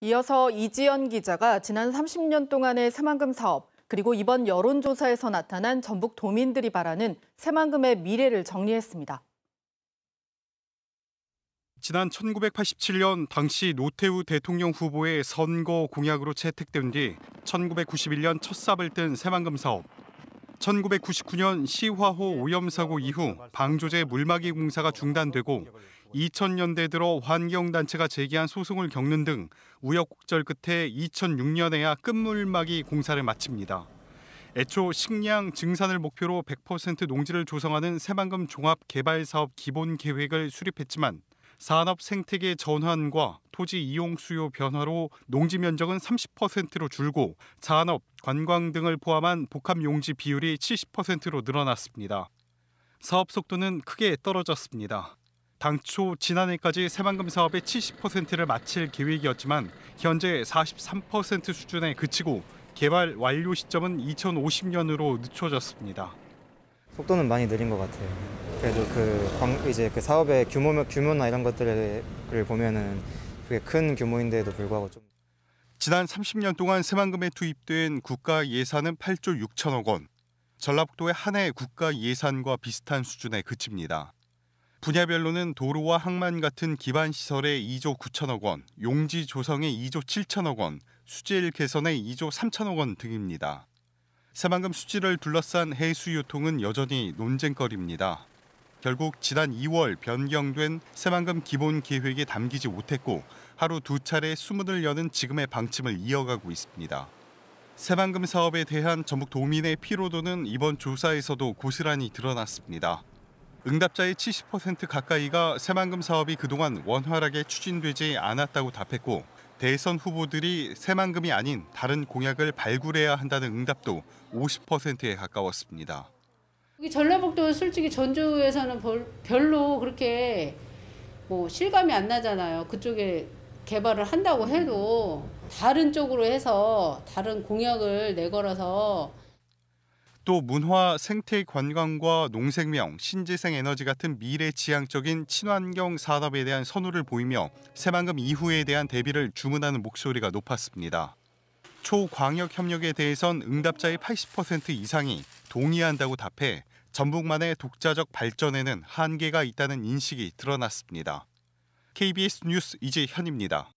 이어서 이지연 기자가 지난 30년 동안의 새만금 사업, 그리고 이번 여론조사에서 나타난 전북 도민들이 바라는 새만금의 미래를 정리했습니다. 지난 1987년 당시 노태우 대통령 후보의 선거 공약으로 채택된 뒤 1991년 첫 삽을 뜬 새만금 사업. 1999년 시화호 오염 사고 이후 방조제 물막이 공사가 중단되고 2000년대 들어 환경단체가 제기한 소송을 겪는 등 우여곡절 끝에 2006년에야 끝물막이 공사를 마칩니다. 애초 식량 증산을 목표로 100% 농지를 조성하는 새만금 종합개발사업 기본 계획을 수립했지만 산업 생태계 전환과 토지 이용 수요 변화로 농지 면적은 30%로 줄고 산업, 관광 등을 포함한 복합 용지 비율이 70%로 늘어났습니다. 사업 속도는 크게 떨어졌습니다. 당초 지난해까지 새만금 사업의 70%를 마칠 계획이었지만 현재 43% 수준에 그치고 개발 완료 시점은 2050년으로 늦춰졌습니다. 속도는 많이 느린 것 같아요. 그래도 이제 그 사업의 규모나 이런 것들을 보면은 그게 큰 규모인데도 불구하고 좀. 지난 30년 동안 새만금에 투입된 국가 예산은 8조 6천억 원. 전라북도의 한 해 국가 예산과 비슷한 수준에 그칩니다. 분야별로는 도로와 항만 같은 기반 시설에 2조 9천억 원, 용지 조성에 2조 7천억 원, 수질 개선에 2조 3천억 원 등입니다. 새만금 수지를 둘러싼 해수 유통은 여전히 논쟁거리입니다. 결국 지난 2월 변경된 새만금 기본 계획에 담기지 못했고 하루 두 차례 수문을 여는 지금의 방침을 이어가고 있습니다. 새만금 사업에 대한 전북 도민의 피로도는 이번 조사에서도 고스란히 드러났습니다. 응답자의 70% 가까이가 새만금 사업이 그동안 원활하게 추진되지 않았다고 답했고 대선 후보들이 새만금이 아닌 다른 공약을 발굴해야 한다는 응답도 50%에 가까웠습니다. 여기 전라북도 솔직히 전주에서는 별로 그렇게 실감이 안 나잖아요. 그쪽에 개발을 한다고 해도 다른 쪽으로 해서 다른 공약을 내걸어서. 또 문화, 생태 관광과 농생명, 신재생 에너지 같은 미래지향적인 친환경 산업에 대한 선호를 보이며 새만금 이후에 대한 대비를 주문하는 목소리가 높았습니다. 초광역 협력에 대해선 응답자의 80% 이상이 동의한다고 답해 전북만의 독자적 발전에는 한계가 있다는 인식이 드러났습니다. KBS 뉴스 이재현입니다.